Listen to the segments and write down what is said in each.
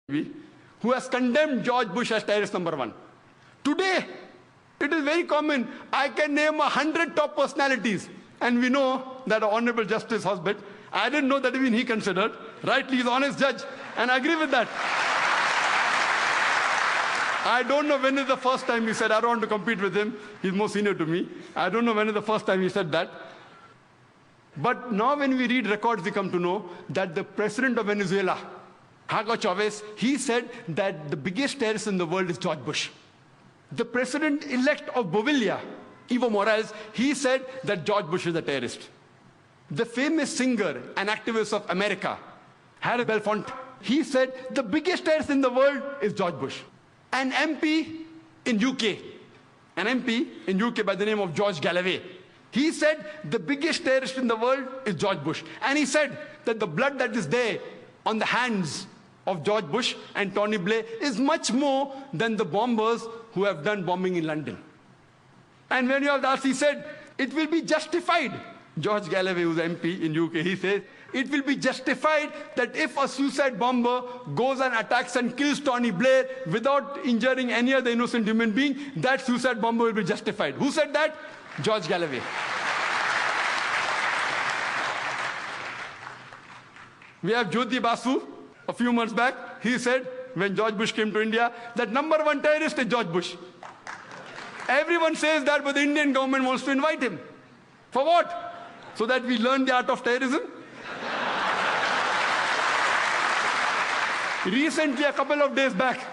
who has condemned George Bush as terrorist number one. Today, it is very common. I can name 100 top personalities. And we know that Honorable Justice Hosbet, I didn't know that even he considered. Rightly, he's an honest judge. And I agree with that. I don't know when is the first time he said, I don't want to compete with him. He's more senior to me. I don't know when is the first time he said that. But now when we read records, we come to know that the president of Venezuela, Hugo Chavez, he said that the biggest terrorist in the world is George Bush. The president-elect of Bolivia, Evo Morales, he said that George Bush is a terrorist. The famous singer and activist of America, Harry Belafonte, he said the biggest terrorist in the world is George Bush. An MP in UK by the name of George Galloway, he said the biggest terrorist in the world is George Bush. And he said that the blood that is there on the hands of George Bush and Tony Blair is much more than the bombers who have done bombing in London. And when you have asked, he said, it will be justified. George Galloway, who's MP in UK, he says, it will be justified that if a suicide bomber goes and attacks and kills Tony Blair without injuring any other innocent human being, that suicide bomber will be justified. Who said that? George Galloway. We have Jyoti Basu, a few months back. He said, when George Bush came to India, that number one terrorist is George Bush. Everyone says that, but the Indian government wants to invite him. For what? So that we learn the art of terrorism? Recently, a couple of days back,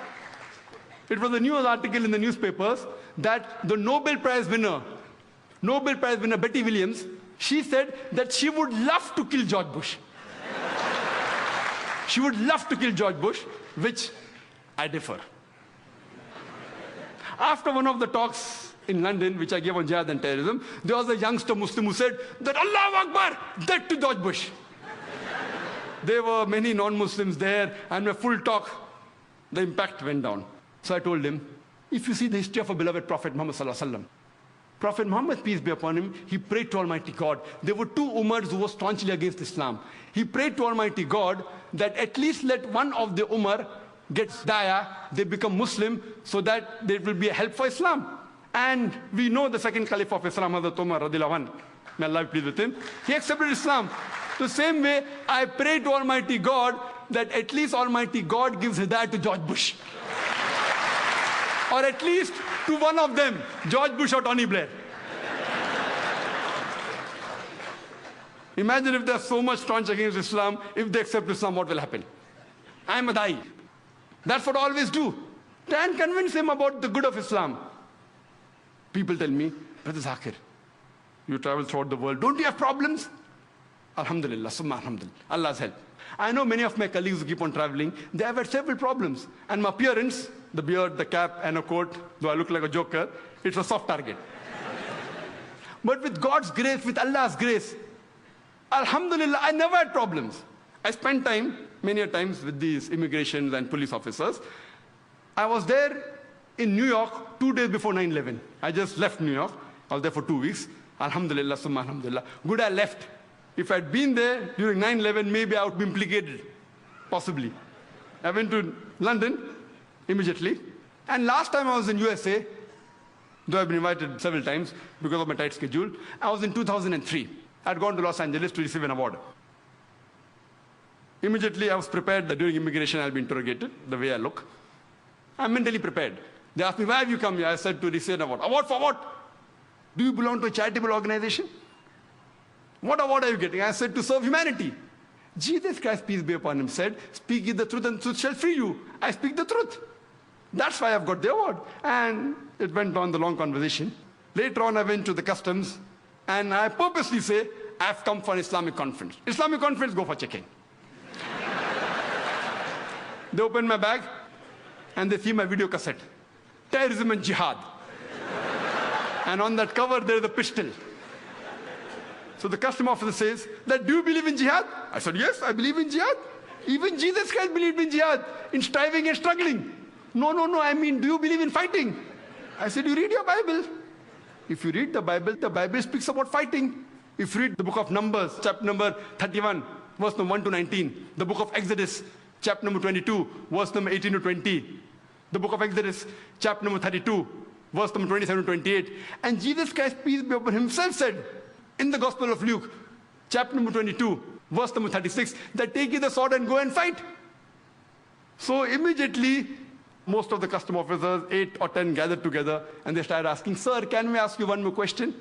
it was a news article in the newspapers that the Nobel Prize winner Betty Williams, she said that she would love to kill George Bush. She would love to kill George Bush, which I differ. After one of the talks in London, which I gave on jihad and terrorism, there was a youngster Muslim who said that Allahu Akbar, death to George Bush. There were many non-Muslims there, and my full talk, the impact went down. So I told him, if you see the history of a beloved Prophet Muhammad Sallallahu Alaihi Wasallam, Prophet Muhammad, peace be upon him, he prayed to Almighty God. There were two Umars who were staunchly against Islam. He prayed to Almighty God that at least let one of the Umar get daya, they become Muslim, so that there will be a help for Islam. And we know the second Caliph of Islam, Hazrat Umar, radiallahu anhu, may Allah be pleased with him, he accepted Islam. The same way, I pray to Almighty God that at least Almighty God gives hidayah to George Bush. Or at least to one of them, George Bush or Tony Blair. Imagine if there's so much staunch against Islam, if they accept Islam, what will happen? I'm a da'i. That's what I always do. Try and convince him about the good of Islam. People tell me, Brother Zakir, you travel throughout the world, don't you have problems? Alhamdulillah, summa alhamdulillah, Allah's help. I know many of my colleagues who keep on traveling, they have had several problems. And my appearance, the beard, the cap, and a coat, though I look like a joker, it's a soft target. But with God's grace, with Allah's grace, alhamdulillah, I never had problems. I spent time, many times, with these immigration and police officers. I was there in New York 2 days before 9/11. I just left New York. I was there for 2 weeks. Alhamdulillah, summa alhamdulillah. Good I left. If I'd been there during 9/11, maybe I would be implicated, possibly. I went to London immediately. And last time I was in USA, though I've been invited several times because of my tight schedule, I was in 2003. I'd gone to Los Angeles to receive an award. Immediately I was prepared that during immigration I'll be interrogated, the way I look. I'm mentally prepared. They asked me, why have you come here? I said, to receive an award. Award for what? Do you belong to a charitable organization? What award are you getting? I said, to serve humanity. Jesus Christ, peace be upon him, said, speak ye the truth and truth shall free you. I speak the truth. That's why I've got the award. And it went on the long conversation. Later on I went to the customs and I purposely say, I've come for an Islamic conference. Islamic conference, go for checking. They open my bag and they see my video cassette. Terrorism and Jihad. And on that cover there is a pistol. So the custom officer says, that do you believe in jihad? I said, yes, I believe in jihad. Even Jesus Christ believed in jihad, in striving and struggling. No, I mean, do you believe in fighting? I said, you read your Bible. If you read the Bible speaks about fighting. If you read the book of Numbers, chapter number 31, verse number 1 to 19, the book of Exodus, chapter number 22, verse number 18 to 20. The book of Exodus, chapter number 32, verse number 27 to 28. And Jesus Christ, peace be upon him, himself said in the Gospel of Luke, chapter number 22, verse number 36, that take ye the sword and go and fight. So immediately, most of the custom officers, 8 or 10, gathered together and they started asking, sir, can we ask you one more question?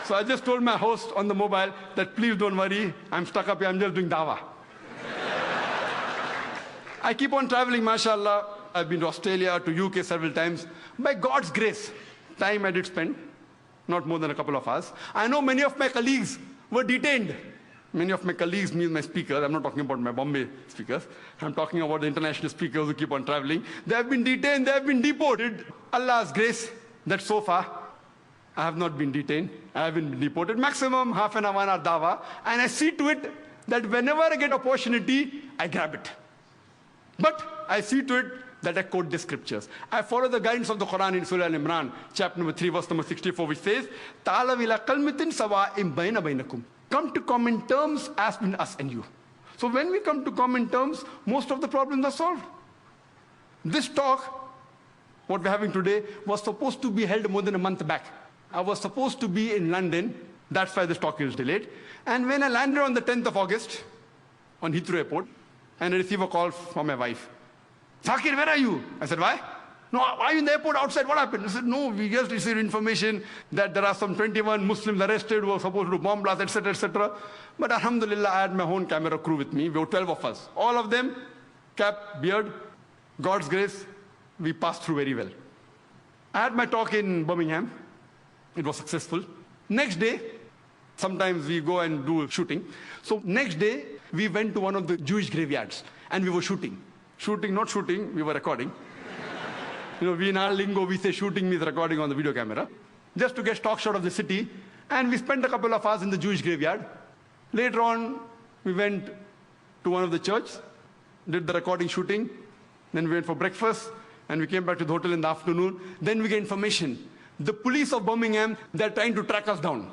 So I just told my host on the mobile that please don't worry, I'm stuck up here, I'm just doing dawah. I keep on traveling, mashallah. I've been to Australia, to UK several times. By God's grace, time I did spend, not more than a couple of hours. I know many of my colleagues were detained. Many of my colleagues mean my speakers. I'm not talking about my Bombay speakers. I'm talking about the international speakers who keep on traveling. They have been detained, they have been deported. Allah's grace that so far, I have not been detained. I haven't been deported. Maximum half an hour, 1 hour dawah. And I see to it that whenever I get opportunity, I grab it. But I see to it that I quote the scriptures. I follow the guidance of the Quran in Surah Al-Imran, chapter number 3, verse number 64, which says, "Ta'alaw ila kalmatin sawa'in bayna bainakum." Come to common terms as between us and you. So when we come to common terms, most of the problems are solved. This talk, what we're having today, was supposed to be held more than a month back. I was supposed to be in London. That's why this talk is delayed. And when I landed on the 10th of August on Heathrow Airport, and I received a call from my wife. Zakir, where are you? I said, why? No, why are you in the airport outside? What happened? I said, no, we just received information that there are some 21 Muslims arrested who were supposed to do bomb blasts, etc., etc. But alhamdulillah, I had my own camera crew with me. We were 12 of us. All of them, cap, beard, God's grace, we passed through very well. I had my talk in Birmingham. It was successful. Next day, sometimes we go and do shooting. So next day, we went to one of the Jewish graveyards and we were shooting. Shooting, not shooting, we were recording. You know, we in our lingo, we say shooting means recording on the video camera. Just to get stock shot of the city. And we spent a couple of hours in the Jewish graveyard. Later on, we went to one of the churches, did the recording shooting. Then we went for breakfast and we came back to the hotel in the afternoon. Then we get information. The police of Birmingham, they're trying to track us down.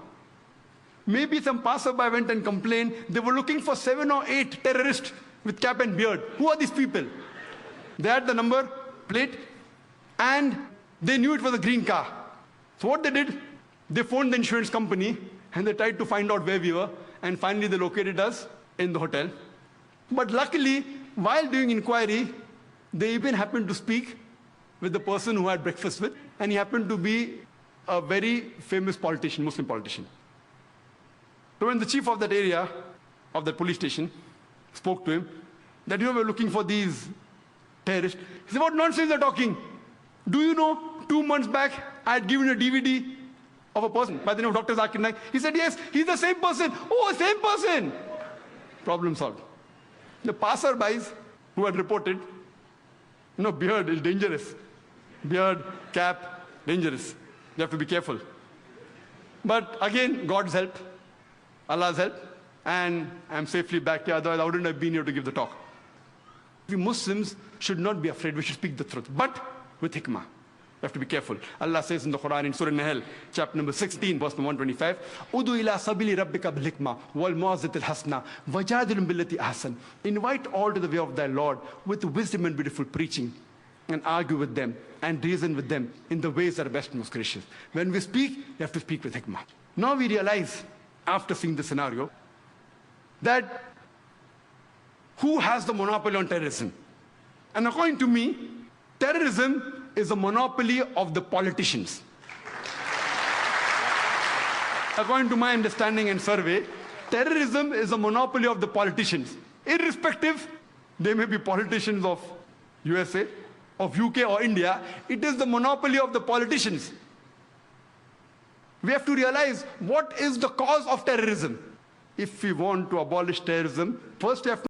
Maybe some passerby went and complained. They were looking for 7 or 8 terrorists with cap and beard. Who are these people? They had the number plate and they knew it was a green car. So what they did, they phoned the insurance company and they tried to find out where we were, and finally they located us in the hotel. But luckily, while doing inquiry, they even happened to speak with the person who I had breakfast with, and he happened to be a very famous politician, Muslim politician. So when the chief of that area, of that police station, spoke to him, that, you know, we're looking for these terrorists. He said, what nonsense they're talking? Do you know, 2 months back, I had given a DVD of a person by the name of Dr. Zakir Naik. He said, yes, he's the same person. Oh, same person. Problem solved. The passerbys who had reported, you know, beard is dangerous. Beard, cap, dangerous. You have to be careful. But again, God's help, Allah's help, and I'm safely back here. Otherwise, I wouldn't have been here to give the talk. We Muslims should not be afraid. We should speak the truth, but with hikmah. You have to be careful. Allah says in the Quran, in Surah Nahl, chapter number 16, verse number 125, "Udu ila sabili rabbika bil hikmah wal mau'izatil hasana wajadilhum billati ahsan." Invite all to the way of thy Lord with wisdom and beautiful preaching, and argue with them and reason with them in the ways that are best and most gracious. When we speak, you have to speak with hikmah. Now we realize, after seeing the scenario, that who has the monopoly on terrorism? And according to me, terrorism is a monopoly of the politicians. According to my understanding and survey, terrorism is a monopoly of the politicians. Irrespective, they may be politicians of USA, of UK or India, it is the monopoly of the politicians. We have to realize what is the cause of terrorism. If we want to abolish terrorism, first we have to